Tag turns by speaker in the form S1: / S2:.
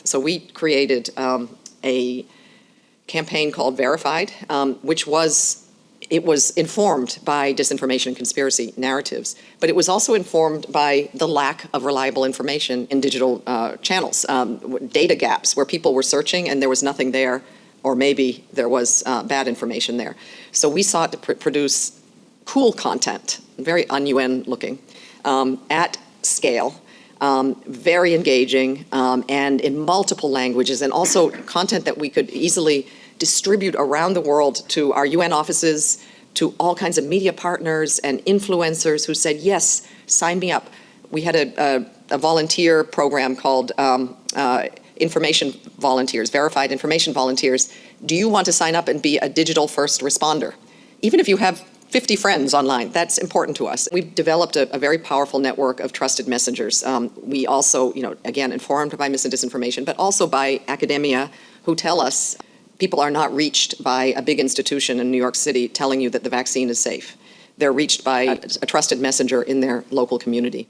S1: So we created a campaign called Verified, which was informed by disinformation and conspiracy narratives, but it was also informed by the lack of reliable information in digital channels, data gaps where people were searching and there was nothing there, or maybe there was bad information there. So we sought to produce cool content, very un-UN looking, at scale, very engaging, and in multiple languages, and also content that we could easily distribute around the world to our UN offices, to all kinds of media partners and influencers who said, yes, sign me up. We had a volunteer program called Information Volunteers, Verified Information Volunteers. Do you want to sign up and be a digital first responder? Even if you have 50 friends online, that's important to us. We've developed a very powerful network of trusted messengers. We also, again, informed by mis and disinformation, but also by academia who tell us people are not reached by a big institution in New York City telling you that the vaccine is safe. They're reached by a trusted messenger in their local community.